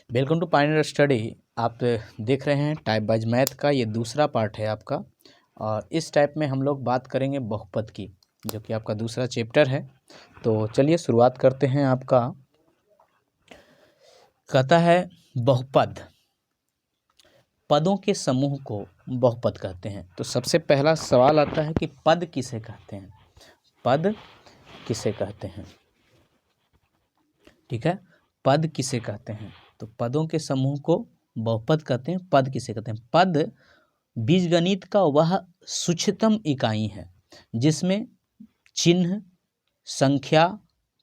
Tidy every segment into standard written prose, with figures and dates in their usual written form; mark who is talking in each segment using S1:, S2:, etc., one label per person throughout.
S1: Welcome to Pioneer study. आप देख रहे हैं टाइप वाइज मैथ का ये दूसरा पार्ट है आपका, और इस टाइप में हम लोग बात करेंगे बहुपद की, जो कि आपका दूसरा चैप्टर है। तो चलिए शुरुआत करते हैं। आपका कहता है बहुपद, पदों के समूह को बहुपद कहते हैं। तो सबसे पहला सवाल आता है कि पद किसे कहते हैं, पद किसे कहते हैं। ठीक है, पद किसे कहते हैं? तो पदों के समूह को बहुपद कहते हैं। पद किसे कहते हैं? पद बीजगणित का वह सूक्ष्मतम इकाई है जिसमें चिन्ह, संख्या,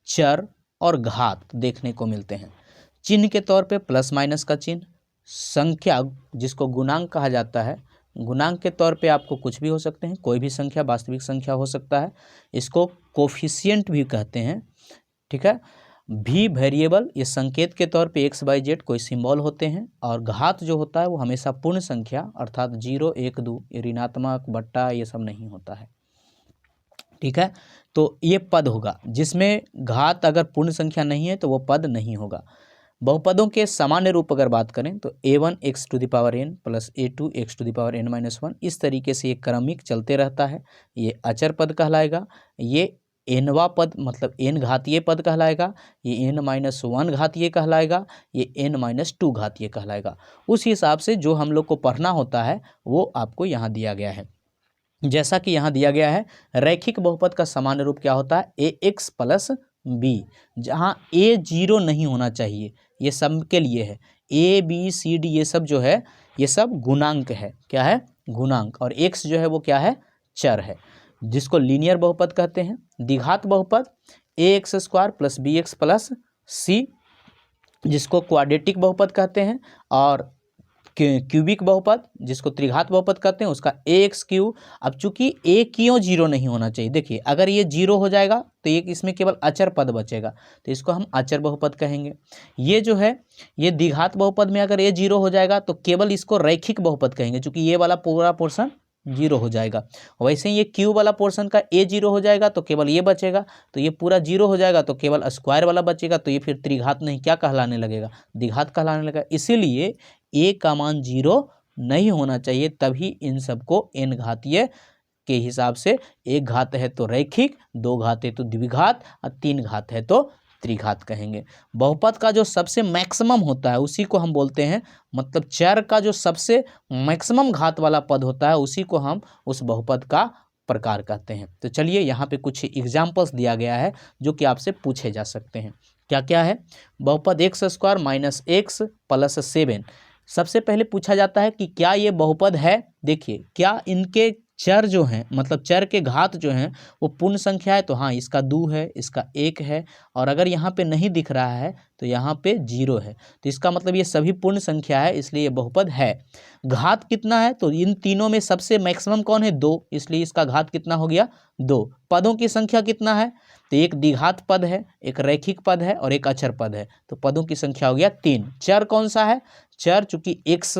S1: चर और घात देखने को मिलते हैं। चिन्ह के तौर पे प्लस माइनस का चिन्ह, संख्या जिसको गुणांक कहा जाता है, गुणांक के तौर पे आपको कुछ भी हो सकते हैं, कोई भी संख्या वास्तविक संख्या हो सकता है, इसको कोफिशिएंट भी कहते हैं। ठीक है, भी वेरिएबल ये संकेत के तौर पे एक्स बाई जेड कोई सिंबल होते हैं, और घात जो होता है वो हमेशा पूर्ण संख्या अर्थात 0, 1, 2 ये ऋणात्मक बट्टा ये सब नहीं होता है। ठीक है, तो ये पद होगा जिसमें घात अगर पूर्ण संख्या नहीं है तो वो पद नहीं होगा। बहुपदों के सामान्य रूप अगर बात करें तो a1 x to the power n plus a2 x to the power n-1 इस तरीके से ये क्रमिक चलते रहता है। ये अचर पद कहलाएगा। ये एनवा पद मतलब n घातीय पद कहलाएगा। ये n-1 घातीय कहलाएगा। ये n-2 घातीय कहलाएगा। उस हिसाब से जो हम लोग को पढ़ना होता है वो आपको यहाँ दिया गया है। जैसा कि यहाँ दिया गया है, रैखिक बहुपद का सामान्य रूप क्या होता है? ax प्लस b, जहाँ a 0 नहीं होना चाहिए। ये सब के लिए है, a b c d ये सब जो है ये सब गुणांक है। क्या है? गुणांक। और x जो है वो क्या है? चर है, जिसको लीनियर बहुपद कहते हैं। द्विघात बहुपद ax square plus bx plus c, जिसको क्वाड्रेटिक बहुपद कहते हैं। और क्यूबिक बहुपद जिसको त्रिघात बहुपद कहते हैं, उसका ax क्यू। अब चूंकि a क्यों 0 नहीं होना चाहिए, देखिए अगर ये 0 हो जाएगा तो ये इसमें केवल अचर पद बचेगा, तो इसको हम अचर बहुपद कहेंगे। ये जो है ये द्विघात बहुपद में अगर a 0 हो जाएगा तो केवल इसको रैखिक बहुपद कहेंगे, चूंकि ये वाला पूरा पोर्शन 0 हो जाएगा। वैसे ही ये क्यू वाला पोर्शन का a 0 हो जाएगा तो केवल ये बचेगा, तो ये पूरा 0 हो जाएगा तो केवल स्क्वायर वाला बचेगा, तो ये फिर त्रिघात नहीं क्या कहलाने लगेगा? द्विघात कहलाने लगेगा। इसीलिए a का मान 0 नहीं होना चाहिए, तभी इन सबको n घातीय के हिसाब से, एक घात है तो रैखिक, दो घात है तो द्विघात, और तीन घात है तो त्रिघात कहेंगे। बहुपद का जो सबसे मैक्सिमम होता है उसी को हम बोलते हैं, मतलब चर का जो सबसे मैक्सिमम घात वाला पद होता है उसी को हम उस बहुपद का प्रकार कहते हैं। तो चलिए यहाँ पे कुछ एग्जाम्पल्स दिया गया है जो कि आपसे पूछे जा सकते हैं। क्या क्या है? बहुपद x square minus x plus 7। सबसे पहले पूछा जाता है कि क्या ये बहुपद है। देखिए क्या इनके चर जो हैं, मतलब चर के घात जो हैं वो पूर्ण संख्या है, तो हाँ इसका 2 है, इसका 1 है, और अगर यहाँ पे नहीं दिख रहा है तो यहाँ पे 0 है, तो इसका मतलब ये सभी पूर्ण संख्या है, इसलिए ये बहुपद है। घात कितना है? तो इन तीनों में सबसे मैक्सिमम कौन है? 2, इसलिए इसका घात कितना हो गया? 2। पदों की संख्या कितना है? तो एक द्विघात पद है, एक रैखिक पद है और एक अचर पद है, तो पदों की संख्या हो गया 3। चर कौन सा है? चर चूंकि x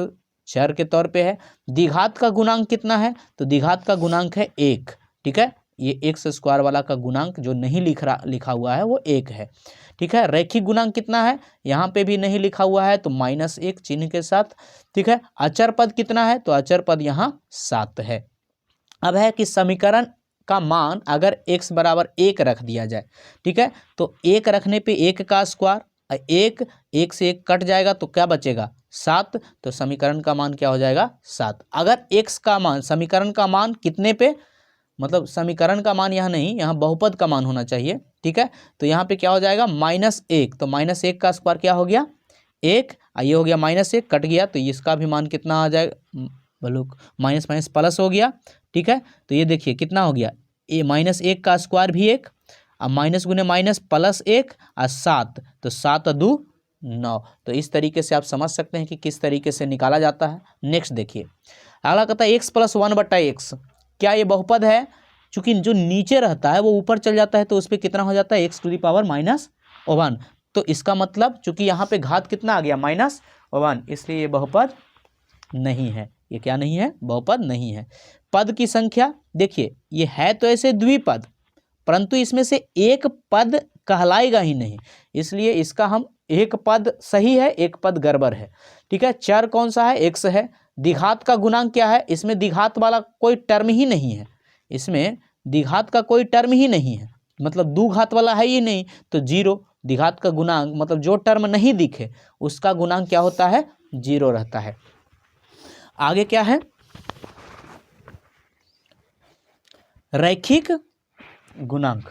S1: चर के तौर पे है। द्विघात का गुणांक कितना है? तो द्विघात का गुणांक है 1। ठीक है, ये एक्स स्क्वायर वाला का गुणांक जो नहीं लिखा हुआ है वो 1 है। ठीक है, रैखिक गुणांक कितना है? यहाँ पे भी नहीं लिखा हुआ है तो -1 चिन्ह के साथ। ठीक है, अचर पद कितना है? तो अचर पद यहाँ 7 है। अब है कि समीकरण का मान अगर x बराबर 1 रख दिया जाए, ठीक है, तो 1 रखने पे 1 का स्क्वायर, 1 से 1 कट जाएगा तो क्या बचेगा? 7। तो समीकरण का मान क्या हो जाएगा? 7। अगर x का मान, समीकरण का मान कितने पे, मतलब समीकरण का मान यहाँ नहीं, यहाँ बहुपद का मान होना चाहिए। ठीक है, तो यहाँ पे क्या हो जाएगा? -1। तो -1 का स्क्वायर क्या हो गया? 1, ये हो गया -1 कट गया, तो इसका भी मान कितना आ जाएगा? बोलो, माइनस माइनस प्लस हो गया। ठीक है, तो ये देखिए कितना हो गया? -1 का स्क्वायर भी 1, अब माइनस गुने माइनस प्लस 1 और 7, तो 7 और 2 9। तो इस तरीके से आप समझ सकते हैं कि किस तरीके से निकाला जाता है। नेक्स्ट देखिए, अगला कहता है x + 1/x। क्या ये बहुपद है? चूंकि जो नीचे रहता है वो ऊपर चल जाता है, तो उस पर कितना हो जाता है? x to the power -1। तो इसका मतलब चूंकि यहाँ पे घात कितना आ गया? -1, इसलिए ये बहुपद नहीं है। ये क्या नहीं है? बहुपद नहीं है। पद की संख्या देखिए, ये है तो ऐसे द्विपद, परंतु इसमें से एक पद कहलाएगा ही नहीं, इसलिए इसका हम एक पद सही है, एक पद गड़बड़ है। ठीक है, चर कौन सा है, एक्स है। द्विघात का गुणांक क्या है, इसमें द्विघात वाला कोई टर्म ही नहीं है, इसमें द्विघात का कोई टर्म ही नहीं है, मतलब दो घात वाला है ही नहीं, तो जीरो। द्विघात का गुणांक मतलब जो टर्म नहीं दिखे उसका गुणांक क्या होता है, जीरो रहता है। आगे क्या है, रैखिक गुणांक।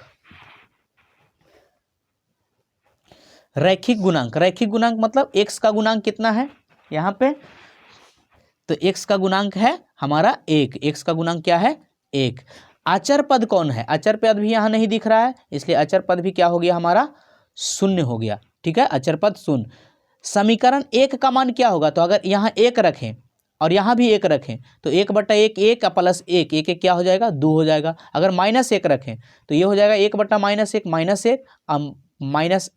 S1: रैखिक गुणांक, रैखिक गुणांक मतलब x का गुणांक कितना है यहाँ पे, तो x का गुणांक है हमारा एक, x का गुणांक क्या है, एक। अचर पद कौन है, अचर पद भी यहाँ नहीं दिख रहा है, इसलिए अचर पद भी क्या हो गया हमारा, शून्य हो गया। ठीक है, अचर पद शून्य। समीकरण एक का मान क्या होगा, तो अगर यहाँ एक रखें और यहाँ भी एक रखें तो 1/1 1 प्लस 1 1 1 क्या हो जाएगा, 2 हो जाएगा। अगर -1 रखें तो ये हो जाएगा 1/-1 -1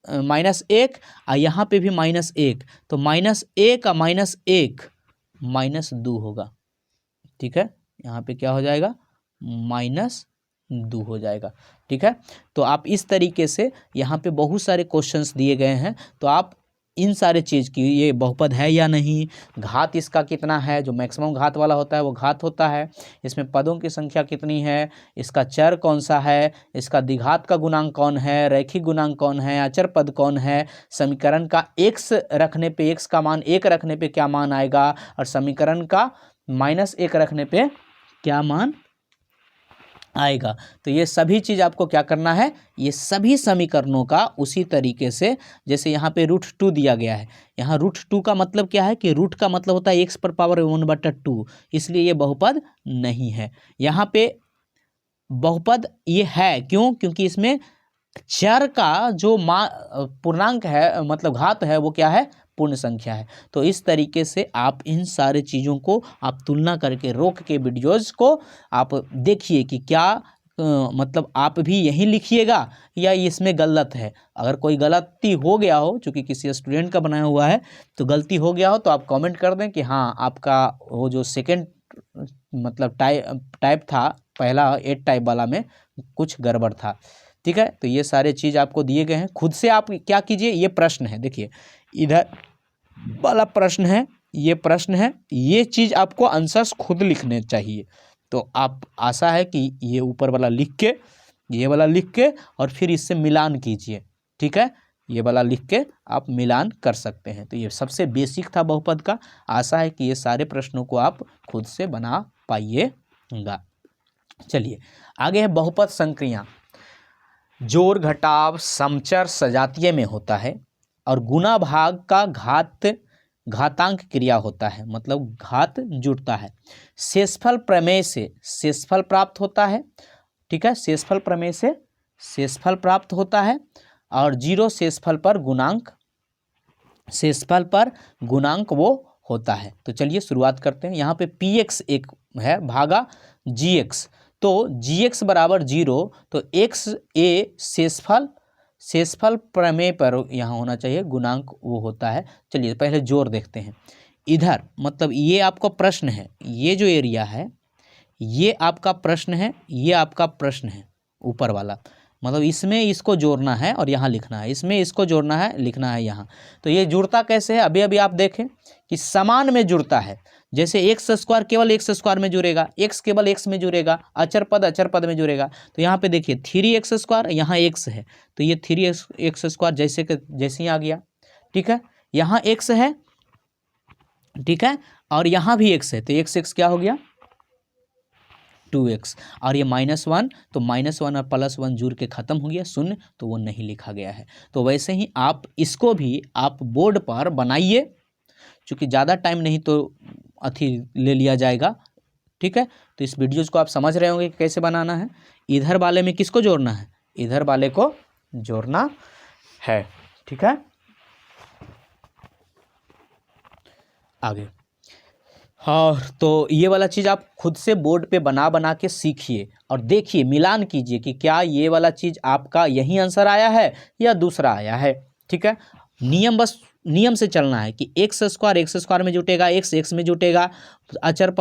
S1: -1 और यहाँ पे भी -1, तो -1 और -1 -2 होगा। ठीक है, यहाँ पे क्या हो जाएगा, -2 हो जाएगा। ठीक है, तो आप इस तरीके से यहाँ पे बहुत सारे क्वेश्चंस दिए गए हैं, तो आप इन सारे चीज़ की, ये बहुपद है या नहीं, घात इसका कितना है, जो मैक्सिमम घात वाला होता है वो घात होता है, इसमें पदों की संख्या कितनी है, इसका चर कौन सा है, इसका द्विघात का गुणांक कौन है, रैखिक गुणांक कौन है, अचर पद कौन है, समीकरण का x रखने पे x का मान 1 रखने पे क्या मान आएगा, और समीकरण का -1 रखने पे क्या मान आएगा। तो ये सभी चीज़ आपको क्या करना है, ये सभी समीकरणों का उसी तरीके से, जैसे यहाँ पे √2 दिया गया है, यहाँ √2 का मतलब क्या है कि रूट का मतलब होता है x⁻1/2, इसलिए ये बहुपद नहीं है। यहाँ पे बहुपद ये है क्यों, क्योंकि इसमें चर का जो पूर्णांक है मतलब घात है वो क्या है, पूर्ण संख्या है। तो इस तरीके से आप इन सारे चीज़ों को आप तुलना करके रोक के वीडियोज़ को आप देखिए कि क्या मतलब आप भी यही लिखिएगा या इसमें गलत है। अगर कोई गलती हो गया हो, चूँकि किसी स्टूडेंट का बनाया हुआ है, तो गलती हो गया हो तो आप कमेंट कर दें कि हाँ आपका वो जो सेकेंड मतलब टाइप था पहला 8 टाइप वाला में कुछ गड़बड़ था। ठीक है, तो ये सारे चीज़ आपको दिए गए हैं, खुद से आप क्या कीजिए, ये प्रश्न है, देखिए इधर वाला प्रश्न है, ये प्रश्न है, ये चीज़ आपको आंसर्स खुद लिखने चाहिए। तो आप आशा है कि ये ऊपर वाला लिख के, ये वाला लिख के और फिर इससे मिलान कीजिए। ठीक है, ये वाला लिख के आप मिलान कर सकते हैं। तो ये सबसे बेसिक था बहुपद का, आशा है कि ये सारे प्रश्नों को आप खुद से बना पाइएगा। चलिए आगे है बहुपद संक्रिया। जोड़ घटाव समचर सजातीय में होता है और गुना भाग का घातांक क्रिया होता है, मतलब घात जुड़ता है। शेषफल प्रमेय से शेषफल प्राप्त होता है। ठीक है, शेषफल प्रमेय से शेषफल प्राप्त होता है और जीरो शेषफल पर गुणांक वो होता है। तो चलिए शुरुआत करते हैं। यहाँ पे px एक है भागा gx, तो gx बराबर 0, तो x a शेषफल प्रमेय पर यहाँ होना चाहिए, गुणांक वो होता है। चलिए पहले जोड़ देखते हैं। इधर मतलब ये आपका प्रश्न है, ये जो एरिया है ये आपका प्रश्न है, ये आपका प्रश्न है ऊपर वाला, मतलब इसमें इसको जोड़ना है और यहाँ लिखना है, इसमें इसको जोड़ना है, लिखना है यहाँ। तो ये जुड़ता कैसे है, अभी अभी आप देखें कि समान में जुड़ता है। जैसे x² केवल x² में जुड़ेगा, x केवल x में जुड़ेगा, अचर पद में जुड़ेगा। तो यहाँ पे देखिए 3x², यहाँ x है तो ये 3x² जैसे ही आ गया। ठीक है, यहाँ x है, ठीक है, और यहाँ भी x है, तो x क्या हो गया 2x, और ये -1, तो -1 और +1 जुड़ के ख़त्म हो गया 0, तो वो नहीं लिखा गया है। तो वैसे ही आप इसको भी आप बोर्ड पर बनाइए, चूँकि ज़्यादा टाइम नहीं तो अथी ले लिया जाएगा। ठीक है, तो इस वीडियोज़ को आप समझ रहे होंगे कि कैसे बनाना है। इधर वाले में किसको जोड़ना है, इधर वाले को जोड़ना है। ठीक है, आगे हाँ, तो ये वाला चीज़ आप खुद से बोर्ड पे बना के सीखिए और देखिए, मिलान कीजिए कि क्या ये वाला चीज़ आपका यही आंसर आया है या दूसरा आया है। ठीक है, नियम बस नियम से चलना है कि एक्स स्क्वायर में जुटेगा, एक्स में जुटेगा, अचर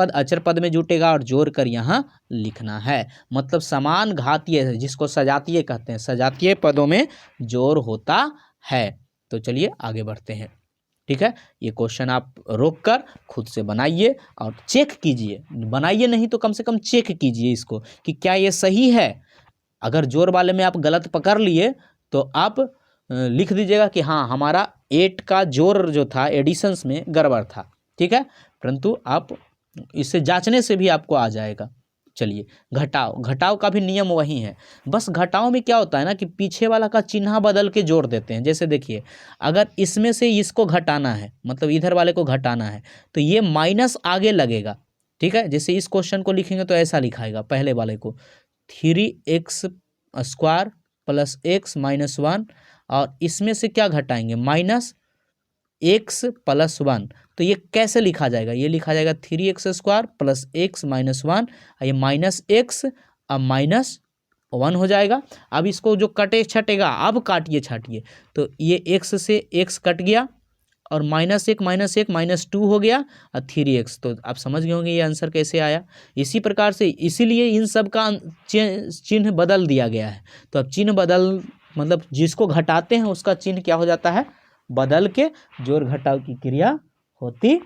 S1: पद में जुटेगा और जोड़ कर यहाँ लिखना है। मतलब समान घातीय, जिसको सजातीय कहते हैं, सजातीय पदों में जोड़ होता है। तो चलिए आगे बढ़ते हैं। ठीक है, ये क्वेश्चन आप रोक कर खुद से बनाइए और चेक कीजिए, बनाइए नहीं तो कम से कम चेक कीजिए इसको कि क्या ये सही है। अगर जोड़ वाले में आप गलत पकड़ लिए तो आप लिख दीजिएगा कि हाँ हमारा 8 का जोड़ जो था एडिशंस में गड़बड़ था। ठीक है, परंतु आप इसे जांचने से भी आपको आ जाएगा। चलिए, घटाव का भी नियम वही है, बस घटाव में क्या होता है ना कि पीछे वाला का चिन्ह बदल के जोड़ देते हैं। जैसे देखिए, अगर इसमें से इसको घटाना है, मतलब इधर वाले को घटाना है, तो ये माइनस आगे लगेगा। ठीक है, जैसे इस क्वेश्चन को लिखेंगे तो ऐसा लिखाएगा पहले वाले को 3x square plus x minus 1, और इसमें से क्या घटाएंगे माइनस x प्लस 1। तो ये कैसे लिखा जाएगा, ये लिखा जाएगा 3x square plus x minus 1, ये माइनस x अब माइनस 1 हो जाएगा। अब इसको जो कटे छटेगा, अब काटिए छाटिए, तो ये x से x कट गया और माइनस 1 माइनस 2 हो गया और 3x। तो आप समझ गए होंगे ये आंसर कैसे आया। इसी प्रकार से इसीलिए इन सब का चिन्ह बदल दिया गया है। तो अब चिन्ह बदल मतलब जिसको घटाते हैं उसका चिन्ह क्या हो जाता है, बदल के जोड़ घटाव की क्रिया होती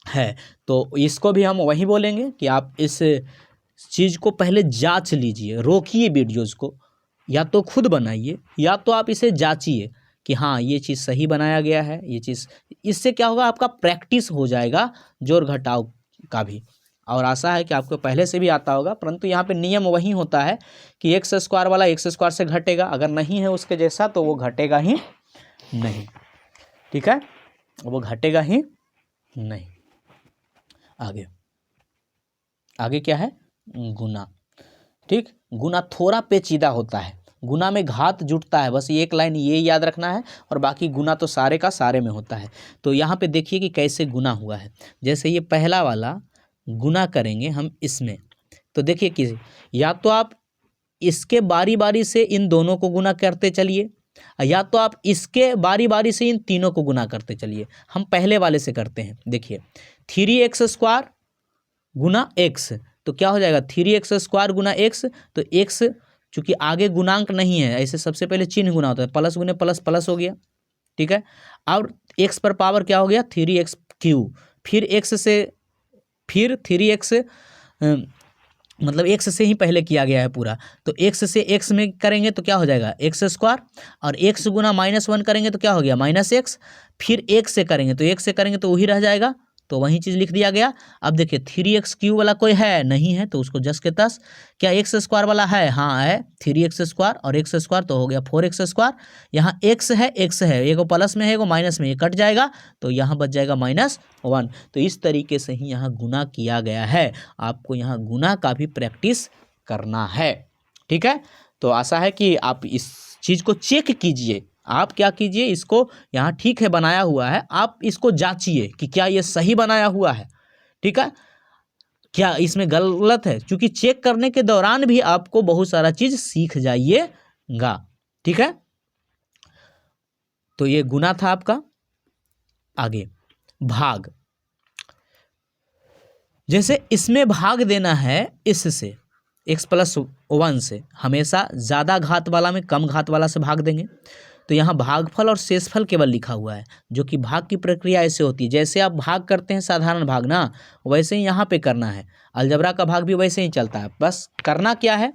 S1: है। तो इसको भी हम वही बोलेंगे कि आप इस चीज़ को पहले जांच लीजिए, रोकिए वीडियोज़ को, या तो खुद बनाइए या तो आप इसे जांचिए कि हाँ ये चीज़ सही बनाया गया है, ये चीज़। इससे क्या होगा, आपका प्रैक्टिस हो जाएगा जोड़ घटाव का भी। और आशा है कि आपको पहले से भी आता होगा, परंतु यहाँ पे नियम वही होता है कि एक्स स्क्वायर वाला एक्स स्क्वायर से घटेगा, अगर नहीं है उसके जैसा तो वो घटेगा ही नहीं। ठीक है, वो घटेगा ही नहीं। आगे क्या है, गुना। ठीक, गुना थोड़ा पेचीदा होता है, गुना में घात जुटता है, बस एक लाइन ये याद रखना है, और बाकी गुना तो सारे का सारे में होता है। तो यहाँ पे देखिए कि कैसे गुना हुआ है। जैसे ये पहला वाला गुना करेंगे हम इसमें, तो देखिए कि या तो आप इसके बारी बारी से इन दोनों को गुना करते चलिए, या तो आप इसके बारी बारी से इन तीनों को गुना करते चलिए। हम पहले वाले से करते हैं। देखिए 3x स्क्वायर गुना x, तो क्या हो जाएगा 3x स्क्वायर गुना x। तो x चूंकि आगे गुणांक नहीं है, ऐसे सबसे पहले चिन्ह गुना होता है, प्लस गुने प्लस प्लस हो गया। ठीक है, और x पर पावर क्या हो गया 3x क्यूब, फिर x से फिर 3x मतलब x से ही पहले किया गया है पूरा, तो x से x में करेंगे तो क्या हो जाएगा x स्क्वायर, और x गुना -1 करेंगे तो क्या हो गया -x, फिर x से करेंगे तो वही रह जाएगा, तो वही चीज़ लिख दिया गया। अब देखिए 3x क्यूब वाला कोई है नहीं है, तो उसको जस के तस। क्या x स्क्वायर वाला है, हाँ है, 3x स्क्वायर और x स्क्वायर तो हो गया 4x स्क्वायर। यहाँ x है एगो प्लस में है एगो माइनस में, ये कट जाएगा तो यहाँ बच जाएगा -1। तो इस तरीके से ही यहाँ गुना किया गया है। आपको यहाँ गुना का भी प्रैक्टिस करना है। ठीक है, तो आशा है कि आप इस चीज़ को चेक कीजिए। आप क्या कीजिए, इसको यहाँ ठीक है बनाया हुआ है, आप इसको जांचिए कि क्या ये सही बनाया हुआ है। ठीक है, क्या इसमें गलत है, क्योंकि चेक करने के दौरान भी आपको बहुत सारा चीज सीख जाइएगा। ठीक है, तो ये गुना था आपका। आगे भाग, जैसे इसमें भाग देना है इससे x+1 से, हमेशा ज़्यादा घात वाला में कम घात वाला से भाग देंगे। तो यहाँ भागफल और शेषफल केवल लिखा हुआ है, जो कि भाग की प्रक्रिया ऐसे होती है, जैसे आप भाग करते हैं साधारण भाग ना, वैसे ही यहाँ पे करना है। अलजबरा का भाग भी वैसे ही चलता है। बस करना क्या है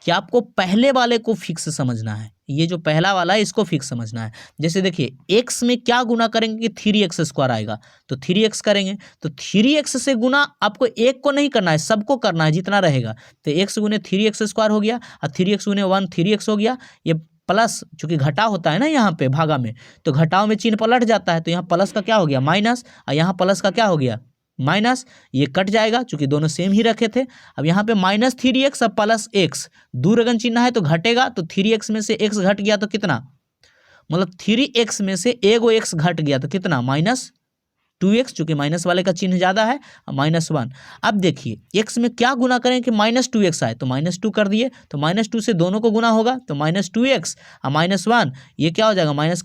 S1: कि आपको पहले वाले को फिक्स समझना है, ये जो पहला वाला है इसको फिक्स समझना है। जैसे देखिए x में क्या गुना करेंगे कि 3x स्क्वायर आएगा, तो 3x करेंगे, तो 3x से गुना आपको एक को नहीं करना है, सबको करना है जितना रहेगा। तो x गुने 3x स्क्वायर हो गया, और 3x गुने 1 3x हो गया। ये प्लस, चूंकि घटा होता है ना यहाँ पे भागा में, तो घटाव में चिन्ह पलट जाता है, तो यहाँ प्लस का क्या हो गया माइनस, और यहाँ प्लस का क्या हो गया माइनस, ये कट जाएगा चूंकि दोनों सेम ही रखे थे। अब यहाँ पे -3x और प्लस x, दूरगन चिन्ह है तो घटेगा, तो 3x में से x घट गया तो कितना, मतलब 3x में से एगो x घट गया तो कितना 2x, चूंकि माइनस वाले का चिन्ह ज़्यादा है, -1। अब देखिए x में क्या गुना करें कि -2x आए, तो -2 कर दिए, तो -2 से दोनों को गुना होगा, तो -2x और -1, ये क्या हो जाएगा, माइनस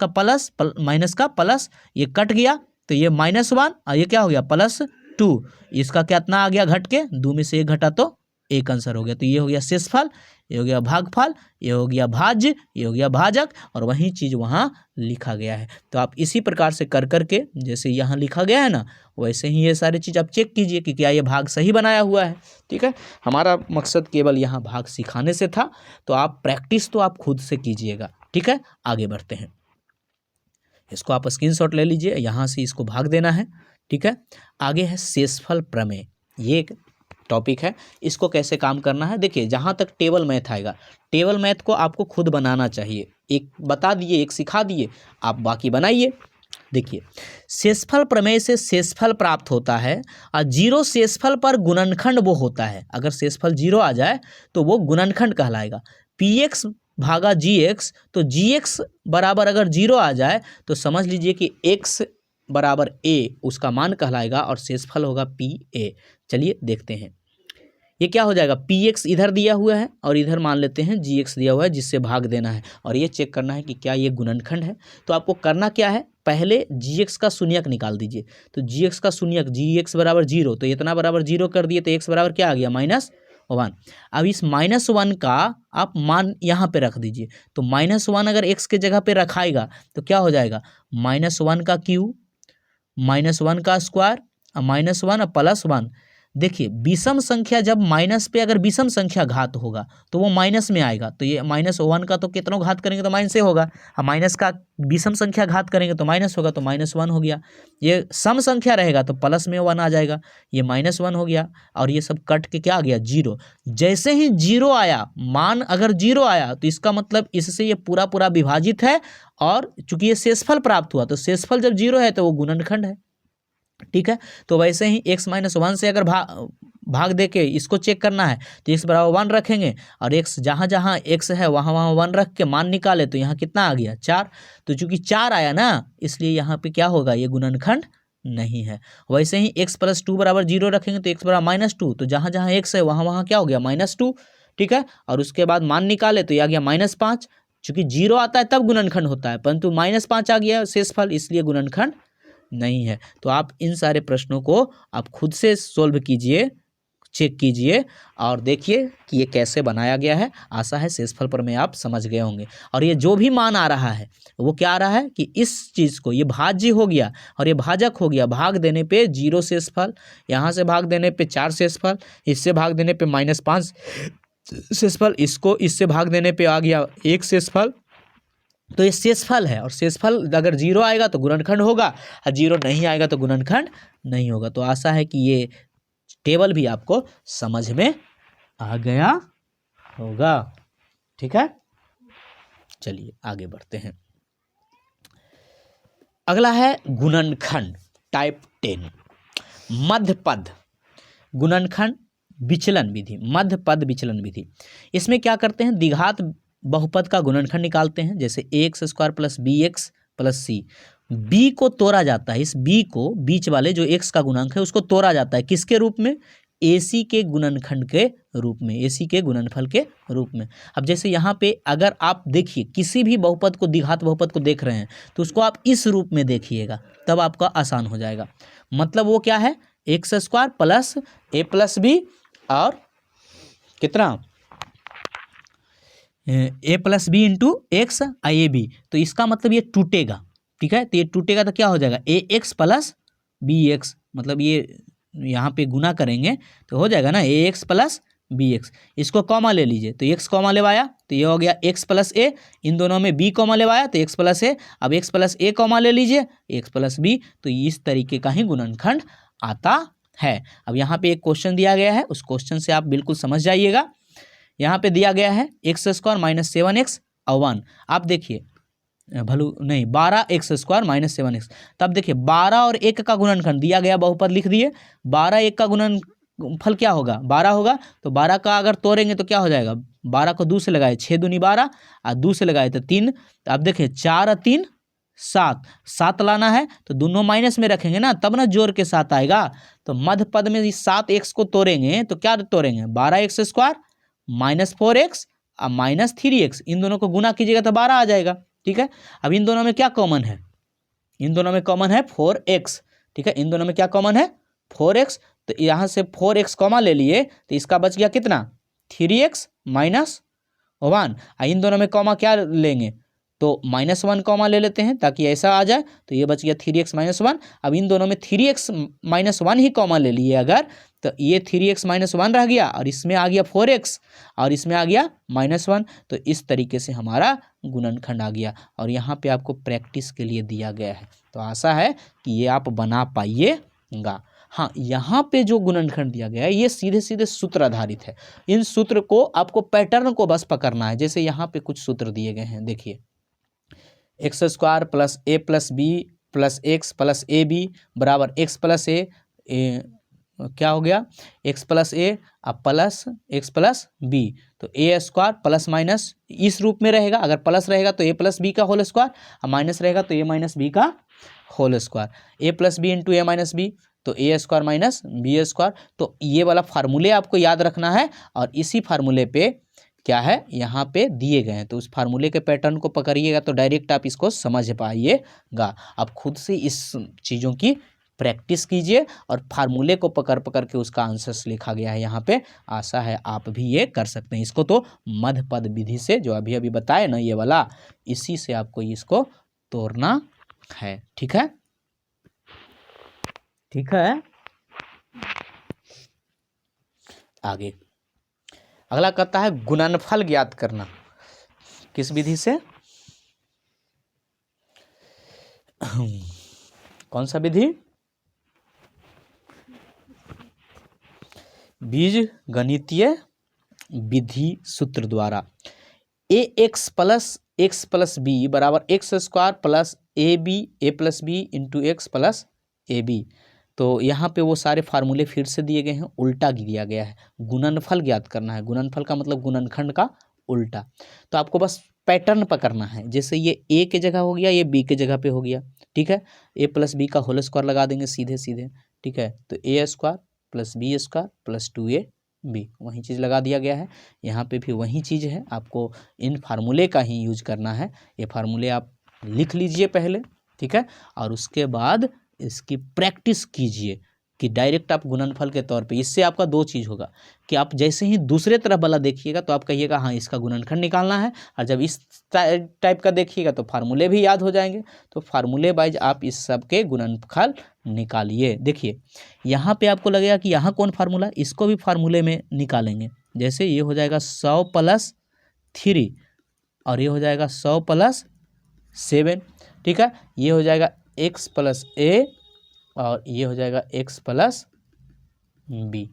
S1: का प्लस, ये कट गया, तो ये -1 और ये क्या हो गया +2। इसका कितना आ गया घट के, 2 में से 1 घटा तो 1 आंसर हो गया। तो ये हो गया शेषफल, ये हो गया भागफल, ये हो गया भाज्य, ये हो गया भाजक, और वही चीज़ वहाँ लिखा गया है। तो आप इसी प्रकार से कर करके, जैसे यहाँ लिखा गया है ना, वैसे ही ये सारी चीज़ आप चेक कीजिए कि क्या ये भाग सही बनाया हुआ है। ठीक है, हमारा मकसद केवल यहाँ भाग सिखाने से था, तो आप प्रैक्टिस तो आप खुद से कीजिएगा। ठीक है, आगे बढ़ते हैं। इसको आप स्क्रीनशॉट ले लीजिए, यहाँ से इसको भाग देना है। ठीक है, आगे है शेषफल प्रमेय, ये एक टॉपिक है। इसको कैसे काम करना है, देखिए जहाँ तक टेबल मैथ आएगा, टेबल मैथ को आपको खुद बनाना चाहिए। एक बता दिए, एक सिखा दिए, आप बाकी बनाइए। देखिए, शेषफल प्रमेय से शेषफल प्राप्त होता है और 0 शेषफल पर गुणनखंड वो होता है। अगर शेषफल 0 आ जाए तो वो गुणनखंड कहलाएगा। px भागा gx, तो gx बराबर अगर 0 आ जाए तो समझ लीजिए कि x बराबर a उसका मान कहलाएगा और शेषफल होगा pa। चलिए देखते हैं, ये क्या हो जाएगा, px इधर दिया हुआ है और इधर मान लेते हैं gx दिया हुआ है, जिससे भाग देना है और ये चेक करना है कि क्या ये गुणनखंड है। तो आपको करना क्या है, पहले gx का शून्यक निकाल दीजिए। तो gx का शून्यक, gx बराबर 0, तो इतना बराबर 0 कर दिए, तो x बराबर क्या आ गया, -1। अब इस -1 का आप मान यहाँ पे रख दीजिए। तो -1 अगर x के जगह पे रखाएगा तो क्या हो जाएगा, -1 का क्यूब, -1 का स्क्वायर और -1 और +1। देखिए विषम संख्या जब माइनस पे अगर विषम संख्या घात होगा तो वो माइनस में आएगा। तो ये -1 का तो कितनों घात करेंगे तो माइनस से होगा, और माइनस का विषम संख्या घात करेंगे तो माइनस होगा, तो -1 हो गया। ये सम संख्या रहेगा तो प्लस में 1 आ जाएगा, ये -1 हो गया, और ये सब कट के क्या आ गया, 0। जैसे ही 0 आया, मान अगर 0 आया तो इसका मतलब इससे ये पूरा पूरा विभाजित है, और चूंकि ये शेषफल प्राप्त हुआ, तो शेषफल जब 0 है तो वो गुणनखंड है। ठीक है, तो वैसे ही x - 1 से अगर भाग दे के इसको चेक करना है तो x बराबर 1 रखेंगे, और x जहाँ जहाँ x है वहाँ वहाँ 1 रख के मान निकाले, तो यहाँ कितना आ गया, 4। तो चूंकि 4 आया ना, इसलिए यहाँ पे क्या होगा, ये गुणनखंड नहीं है। वैसे ही x + 2 बराबर 0 रखेंगे तो x बराबर -2, तो जहाँ जहाँ x है वहाँ वहाँ क्या हो गया, -2। ठीक है, और उसके बाद मान निकाले तो ये आ गया -5। चूंकि 0 आता है तब गुणनखंड होता है, परंतु -5 आ गया शेषफल, इसलिए गुणनखंड नहीं है। तो आप इन सारे प्रश्नों को आप खुद से सोल्व कीजिए, चेक कीजिए और देखिए कि ये कैसे बनाया गया है। आशा है शेषफल पर में आप समझ गए होंगे। और ये जो भी मान आ रहा है वो क्या आ रहा है कि इस चीज़ को, ये भाज्य हो गया और ये भाजक हो गया, भाग देने पे 0 शेषफल, यहाँ से भाग देने पे 4 शेषफल, इससे भाग देने पे -5 शेषफल, इसको इससे भाग देने पे आ गया 1 शेषफल। तो ये शेषफल है, और शेषफल अगर 0 आएगा तो गुणनखंड होगा, और 0 नहीं आएगा तो गुणनखंड नहीं होगा। तो आशा है कि ये टेबल भी आपको समझ में आ गया होगा। ठीक है, चलिए आगे बढ़ते हैं। अगला है गुणनखंड टाइप 10, मध्य पद गुणनखंड विचलन विधि, मध्य पद विचलन विधि। इसमें क्या करते हैं, द्विघात बहुपद का गुणनखंड निकालते हैं। जैसे ax² + bx + c, b को तोड़ा जाता है, इस b को, बीच वाले जो x का गुणांक है उसको तोड़ा जाता है, किसके रूप में, ac के गुणनखंड के रूप में, ac के गुणनफल के रूप में। अब जैसे यहाँ पे अगर आप देखिए किसी भी बहुपद को, द्विघात बहुपद को देख रहे हैं तो उसको आप इस रूप में देखिएगा, तब आपका आसान हो जाएगा। मतलब वो क्या है, x² + a + b और कितना, a + b × x ab, तो इसका मतलब ये टूटेगा। ठीक है, तो ये टूटेगा तो क्या हो जाएगा, ax + bx, मतलब ये यहाँ पे गुना करेंगे तो हो जाएगा ना ax + bx। इसको कॉमा ले लीजिए, तो x कॉमा लेवाया तो ये हो गया x + a, इन दोनों में b कॉमा लेवाया तो x + a, अब x + a कॉमा ले लीजिए, x + b, तो इस तरीके का ही गुणनखंड आता है। अब यहाँ पे एक क्वेश्चन दिया गया है, उस क्वेश्चन से आप बिल्कुल समझ जाइएगा। यहाँ पे दिया गया है x² - 7x और 1। आप देखिए, भलू नहीं, 12x² - 7x। तब देखिए 12 और 1 का गुणनखंड दिया गया, बहुपद लिख दिए, 12 1 का गुणनफल क्या होगा, 12 होगा। तो 12 का अगर तोड़ेंगे तो क्या हो जाएगा, 12 को 2 से लगाए 6 दूनी 12, और 2 से लगाए तो 3। तो अब देखिए 4 और 3 7 लाना है तो दोनों माइनस में रखेंगे ना, तब ना जोड़ के 7 आएगा। तो मध्य पद में इस 7x को तोड़ेंगे तो क्या तोड़ेंगे, 12x² माइनस 4x और माइनस 3x, इन दोनों को गुना कीजिएगा तो 12 आ जाएगा। ठीक है, अब इन दोनों में क्या कॉमन है, इन दोनों में कॉमन है 4x। ठीक है, इन दोनों में क्या कॉमन है 4x, तो यहाँ से 4x कॉमा ले लिए तो इसका बच गया कितना 3x माइनस 1। इन दोनों में कॉमा क्या लेंगे तो -1 कॉमा ले लेते हैं ताकि ऐसा आ जाए, तो ये बच गया 3x माइनस 1। अब इन दोनों में 3x माइनस 1 ही कॉमा ले लिए अगर, तो ये 3x माइनस 1 रह गया और इसमें आ गया 4x और इसमें आ गया -1। तो इस तरीके से हमारा गुणनखंड आ गया और यहाँ पे आपको प्रैक्टिस के लिए दिया गया है, तो आशा है कि ये आप बना पाइएगा। हाँ, यहाँ पे जो गुणनखंड दिया गया है ये सीधे सीधे सूत्र आधारित है। इन सूत्र को आपको पैटर्न को बस पकड़ना है। जैसे यहाँ पे कुछ सूत्र दिए गए हैं, देखिए x² plus a plus B plus X plus A B बराबर x प्लस ए, क्या हो गया x प्लस ए अब प्लस x प्लस बी, तो a² प्लस माइनस इस रूप में रहेगा, अगर प्लस रहेगा तो a प्लस बी का होल स्क्वायर और माइनस रहेगा तो a माइनस बी का whole square, a plus B into A minus B तो a² माइनस b²। तो ये वाला फार्मूले आपको याद रखना है और इसी फार्मूले पे क्या है यहाँ पे दिए गए हैं, तो उस फार्मूले के पैटर्न को पकड़िएगा तो डायरेक्ट आप इसको समझ पाइएगा। आप खुद से इस चीज़ों की प्रैक्टिस कीजिए और फार्मूले को पकड़ पकड़ के उसका आंसर्स लिखा गया है यहाँ पे, आशा है आप भी ये कर सकते हैं। इसको तो मध्य पद विधि से जो अभी अभी बताए ना ये वाला, इसी से आपको इसको तोड़ना है। ठीक है, ठीक है। आगे अगला कहता है गुणनफल ज्ञात करना, किस विधि से, कौन सा विधि, बीज गणितीय विधि सूत्र द्वारा। ax plus x plus B बराबर x² plus A plus B into X plus A B. तो यहाँ पे वो सारे फार्मूले फिर से दिए गए हैं, उल्टा दिया गया है, गुणनफल ज्ञात करना है। गुणनफल का मतलब गुणनखंड का उल्टा। तो आपको बस पैटर्न पकड़ना है, जैसे ये a के जगह हो गया, ये b के जगह पे हो गया। ठीक है, a प्लस बी का होल स्क्वायर लगा देंगे सीधे सीधे। ठीक है, तो a² plus b² plus 2ab वही चीज़ लगा दिया गया है। यहाँ पे भी वही चीज़ है, आपको इन फार्मूले का ही यूज करना है। ये फार्मूले आप लिख लीजिए पहले, ठीक है, और उसके बाद इसकी प्रैक्टिस कीजिए कि डायरेक्ट आप गुणनफल के तौर पे। इससे आपका दो चीज़ होगा कि आप जैसे ही दूसरे तरफ वाला देखिएगा तो आप कहिएगा हाँ इसका गुणनखंड निकालना है, और जब इस टाइप का देखिएगा तो फार्मूले भी याद हो जाएंगे। तो फार्मूले वाइज आप इस सब के गुणनफल निकालिए। देखिए यहाँ पे आपको लगेगा कि यहाँ कौन फार्मूला, इसको भी फार्मूले में निकालेंगे। जैसे ये हो जाएगा 100 प्लस 3 और ये हो जाएगा 100 प्लस 7। ठीक है, ये हो जाएगा x प्लस ए और ये हो जाएगा x प्लस बी।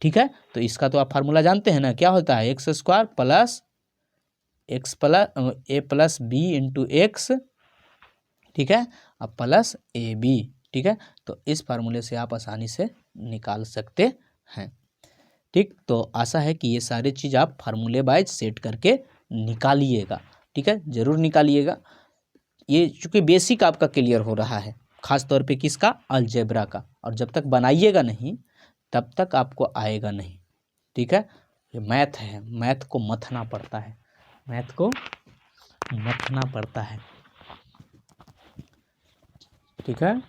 S1: ठीक है, तो इसका तो आप फार्मूला जानते हैं ना, क्या होता है x² plus X plus A plus B into x. ठीक है, अब प्लस ए बी। ठीक है, तो इस फार्मूले से आप आसानी से निकाल सकते हैं। ठीक, तो आशा है कि ये सारी चीज़ आप फार्मूले वाइज सेट करके निकालिएगा। ठीक है, ज़रूर निकालिएगा। ये चूँकि बेसिक आपका क्लियर हो रहा है, ख़ास तौर पे किसका, अलजेब्रा का, और जब तक बनाइएगा नहीं तब तक आपको आएगा नहीं। ठीक है, ये मैथ है, मैथ को मथना पड़ता है, मैथ को मथना पड़ता है। ठीक है,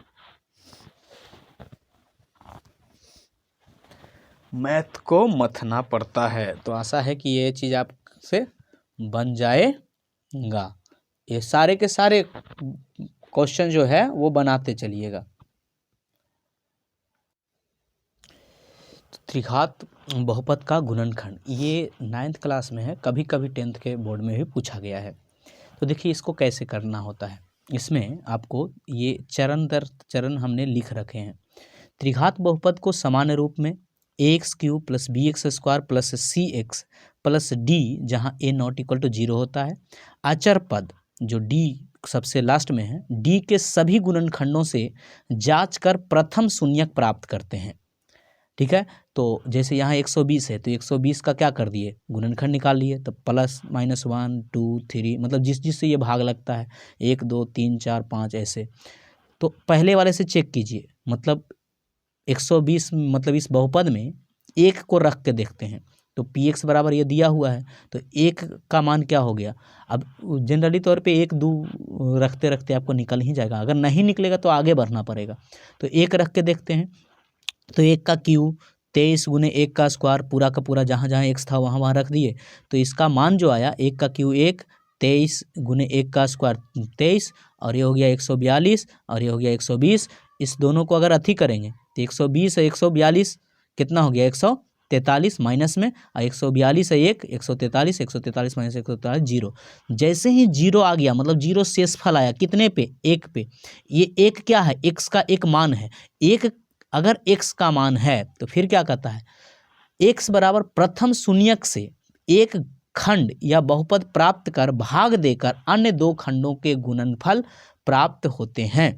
S1: मैथ को मथना पड़ता है। तो आशा है कि ये चीज़ आपसे बन जाएगा। ये सारे के सारे क्वेश्चन जो है वो बनाते चलिएगा। त्रिघात बहुपद का गुणनखंड, ये 9th क्लास में है, कभी कभी 10th के बोर्ड में भी पूछा गया है। तो देखिए इसको कैसे करना होता है। इसमें आपको ये चरण दर चरण हमने लिख रखे हैं। त्रिघात बहुपद को सामान्य रूप में ax³ plus bx² plus cx plus d, जहाँ a नॉट इक्वल टू 0 होता है, अचर पद जो d सबसे लास्ट में है, d के सभी गुणनखंडों से जांच कर प्रथम शून्यक प्राप्त करते हैं। ठीक है, तो जैसे यहाँ 120 है तो 120 का क्या कर दिए, गुणनखंड निकाल लिए, तो प्लस माइनस 1 2 3, मतलब जिस जिससे ये भाग लगता है 1 2 3 4 5 ऐसे। तो पहले वाले से चेक कीजिए, मतलब 120 मतलब इस बहुपद में 1 को रख के देखते हैं, तो px बराबर ये दिया हुआ है, तो 1 का मान क्या हो गया। अब जनरली तौर पे 1 2 रखते रखते आपको निकल ही जाएगा, अगर नहीं निकलेगा तो आगे बढ़ना पड़ेगा। तो 1 रख के देखते हैं, तो 1 का क्यू 23 गुने 1 का स्क्वायर, पूरा का पूरा जहाँ जहाँ x था वहाँ वहाँ रख दिए, तो इसका मान जो आया 1 का क्यू 1, 23 गुने 1 का स्क्वायर 23, और ये हो गया 142, और ये हो गया 120। इस दोनों को अगर अथी करेंगे तो 120 है 142 कितना हो गया 143 माइनस में, और 142 है 1 143, 143 माइनस 143 जीरो। जैसे ही जीरो आ गया मतलब जीरो शेषफल आया कितने पे, 1 पे। ये 1 क्या है, x का एक मान है। 1 अगर x का मान है तो फिर क्या कहता है, x बराबर प्रथम शून्यक से एक खंड या बहुपद प्राप्त कर भाग देकर अन्य दो खंडों के गुणनफल प्राप्त होते हैं।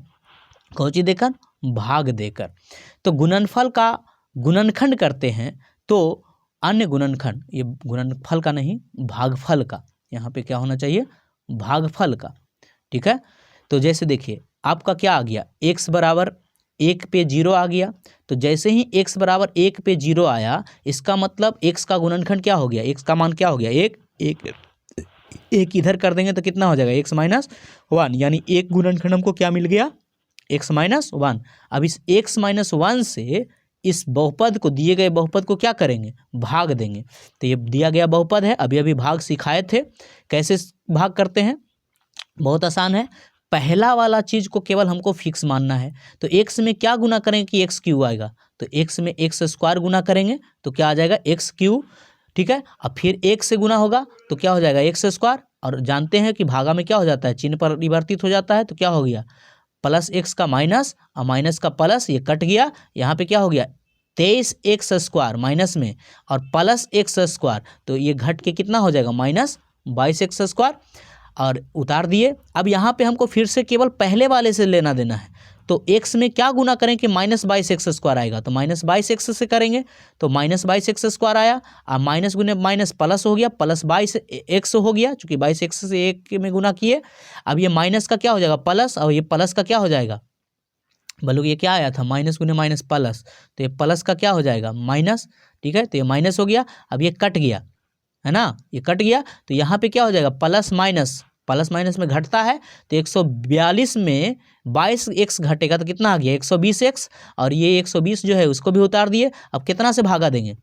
S1: कौन चीज देकर, भाग देकर। तो गुणनफल का गुणनखंड करते हैं तो अन्य गुणनखंड, ये गुणनफल का नहीं भागफल का, यहाँ पे क्या होना चाहिए, भागफल का। ठीक है, तो जैसे देखिए आपका क्या आ गया, x बराबर 1 पे 0 आ गया, तो जैसे ही x बराबर 1 पे 0 आया, इसका मतलब x का गुणनखंड क्या हो गया, x का मान क्या हो गया, 1 इधर कर देंगे तो कितना हो जाएगा, x माइनस 1, यानी एक गुणनखंड हमको क्या मिल गया, x माइनस 1। अब इस x माइनस 1 से इस बहुपद को, दिए गए बहुपद को क्या करेंगे, भाग देंगे। तो ये दिया गया बहुपद है, अभी अभी भाग सिखाए थे, कैसे भाग करते हैं, बहुत आसान है। पहला वाला चीज को केवल हमको फिक्स मानना है, तो x में क्या गुना करेंगे कि x क्यू आएगा, तो x में x स्क्वायर गुना करेंगे तो क्या आ जाएगा x क्यू। ठीक है, अब फिर 1 से गुना होगा तो क्या हो जाएगा x स्क्वायर, और जानते हैं कि भागा में क्या हो जाता है, चिन्ह परिवर्तित हो जाता है, तो क्या हो गया प्लस x का माइनस और माइनस का प्लस, ये कट गया, यहाँ पे क्या हो गया 23x स्क्वायर माइनस में और प्लस x स्क्वायर, तो ये घट के कितना हो जाएगा माइनस 22x स्क्वायर, और उतार दिए। अब यहाँ पे हमको फिर से केवल पहले वाले से लेना देना है, तो x में क्या गुना करें कि माइनस 22x स्क्वायर आएगा, तो माइनस 22x से करेंगे तो माइनस 22x स्क्वायर आया, और माइनस गुने माइनस प्लस हो गया, प्लस 22x हो गया, चूंकि 22x से 1 में गुना किए। अब ये माइनस का क्या हो जाएगा प्लस, और ये प्लस का क्या हो जाएगा, बोलो ये क्या आया था माइनस गुने माइनस प्लस, तो ये प्लस का क्या हो जाएगा माइनस। ठीक है, तो ये माइनस हो गया, अब ये कट गया है ना, ये कट गया, तो यहाँ पे क्या हो जाएगा प्लस माइनस में घटता है, तो 142 में 22x घटेगा तो कितना आ गया 120x, और ये 120 जो है उसको भी उतार दिए। अब कितना से भागा देंगे,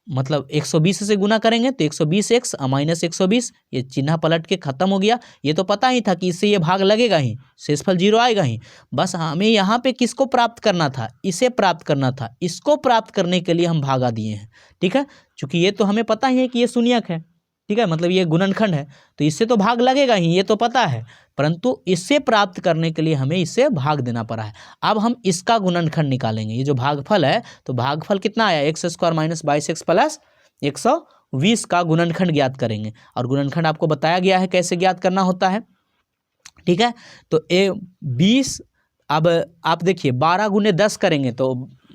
S1: मतलब 120 से गुना करेंगे तो 120x माइनस 120, ये चिन्ह पलट के खत्म हो गया। ये तो पता ही था कि इससे ये भाग लगेगा ही, शेषफल 0 आएगा ही, बस हमें यहाँ पे किसको प्राप्त करना था, इसे प्राप्त करना था। इसको प्राप्त करने के लिए हम भागा दिए हैं। ठीक है, चूंकि ये तो हमें पता ही है कि ये शून्यक है, ठीक है, मतलब ये गुणनखंड है, तो इससे तो भाग लगेगा ही, ये तो पता है, परंतु इससे प्राप्त करने के लिए हमें इससे भाग देना पड़ा है। अब हम इसका गुणनखंड निकालेंगे, ये जो भागफल है, तो भागफल कितना आया x square minus 22x plus 120 का गुणनखंड ज्ञात करेंगे, और गुणनखंड आपको बताया गया है कैसे ज्ञात करना होता है। ठीक है, तो 20, अब आप देखिए 12 गुने 10 करेंगे तो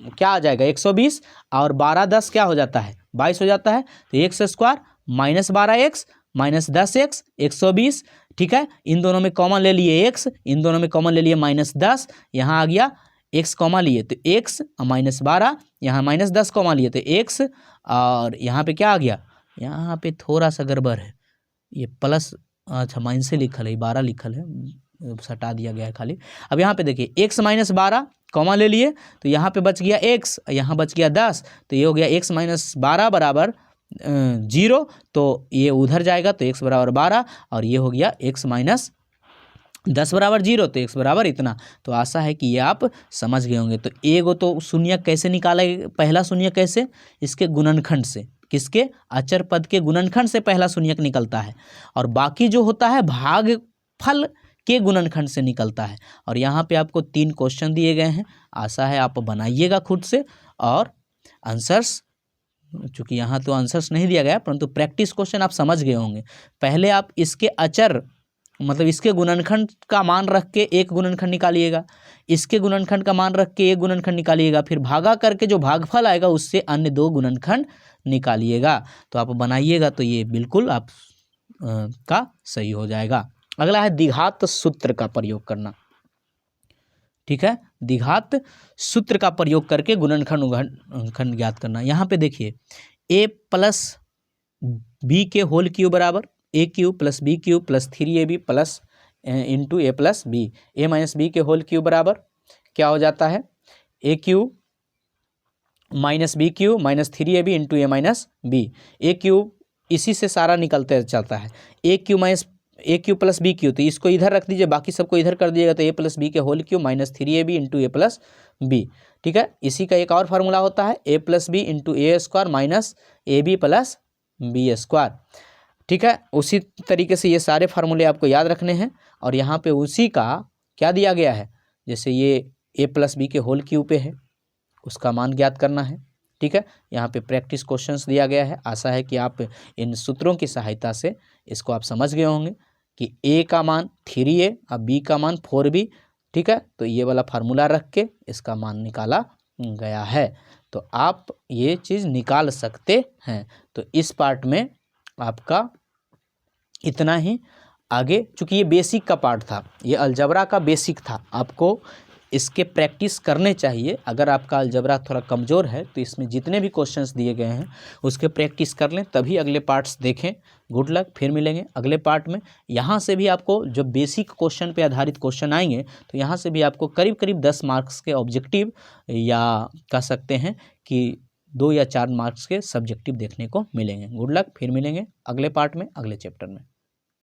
S1: क्या आ जाएगा 120, और 12 10 क्या हो जाता है 22 हो जाता है, तो x square minus 12x minus 10x 120। ठीक है, इन दोनों में कॉमन ले लिए x, इन दोनों में कॉमन ले लिए माइनस 10, यहाँ आ गया x कॉमा लिए तो x माइनस 12, यहाँ माइनस 10 कॉमा लिए तो x, और यहाँ पे क्या आ गया, यहाँ पे थोड़ा सा गड़बड़ है, ये प्लस, अच्छा माइनस से लिखल है, 12 लिखल है, सटा दिया गया है खाली। अब यहाँ पे देखिए x माइनस 12 कॉमा ले लिए, तो यहाँ पे बच गया x, यहाँ बच गया 10, तो ये हो गया x माइनस 12 बराबर 0, तो ये उधर जाएगा तो x बराबर 12, और ये हो गया x माइनस 10 बराबर 0, तो x बराबर इतना। तो आशा है कि ये आप समझ गए होंगे। तो एगो तो शून्य कैसे निकाला, पहला शून्य कैसे, इसके गुणनखंड से, किसके, अचर पद के गुणनखंड से पहला शून्यक निकलता है, और बाकी जो होता है भागफल के गुणनखंड से निकलता है। और यहाँ पे आपको 3 क्वेश्चन दिए गए हैं, आशा है आप बनाइएगा खुद से, और आंसर्स, चूँकि यहाँ तो आंसर्स नहीं दिया गया, परंतु प्रैक्टिस क्वेश्चन आप समझ गए होंगे। पहले आप इसके अचर मतलब इसके गुणनखंड का मान रख के एक गुणनखंड निकालिएगा, इसके गुणनखंड का मान रख के एक गुणनखंड निकालिएगा, फिर भागा करके जो भागफल आएगा उससे अन्य दो गुणनखंड निकालिएगा। तो आप बनाइएगा तो ये बिल्कुल आप का सही हो जाएगा। अगला है द्विघात सूत्र का प्रयोग करना। ठीक है, द्विघात सूत्र का प्रयोग करके गुणनखंड उगनखंड ज्ञात करना। यहाँ पे देखिए a प्लस बी के होल क्यूब बराबर A cube plus B cube plus 3ab plus into A plus B, A minus B के होल क्यूब बराबर क्या हो जाता है, A cube minus B cube minus 3ab into A minus B. A cube इसी से सारा निकलते चलता है, A cube minus A cube plus B cube, तो इसको इधर रख दीजिए, बाकी सबको इधर कर दीजिएगा, तो ए प्लस बी के whole cube minus 3ab into A plus B. ठीक है, इसी का एक और फार्मूला होता है A plus B into A square minus A B plus B square. ठीक है, उसी तरीके से ये सारे फार्मूले आपको याद रखने हैं। और यहाँ पे उसी का क्या दिया गया है, जैसे ये ए प्लस बी के होल क्यूब पे है, उसका मान ज्ञात करना है। ठीक है, यहाँ पे प्रैक्टिस क्वेश्चंस दिया गया है। आशा है कि आप इन सूत्रों की सहायता से इसको आप समझ गए होंगे कि ए का मान 3a और बी का मान 4b। ठीक है, तो ये वाला फार्मूला रख के इसका मान निकाला गया है, तो आप ये चीज़ निकाल सकते हैं। तो इस पार्ट में आपका इतना ही। आगे चूँकि ये बेसिक का पार्ट था, ये अलजबरा का बेसिक था, आपको इसके प्रैक्टिस करने चाहिए। अगर आपका अलजबरा थोड़ा कमज़ोर है तो इसमें जितने भी क्वेश्चंस दिए गए हैं उसके प्रैक्टिस कर लें, तभी अगले पार्ट्स देखें। गुड लक, फिर मिलेंगे अगले पार्ट में। यहाँ से भी आपको जो बेसिक क्वेश्चन पे आधारित क्वेश्चन आएंगे तो यहाँ से भी आपको करीब करीब 10 मार्क्स के ऑब्जेक्टिव या कह सकते हैं कि 2 या 4 मार्क्स के सब्जेक्टिव देखने को मिलेंगे। गुड लक, फिर मिलेंगे अगले पार्ट में, अगले चैप्टर में।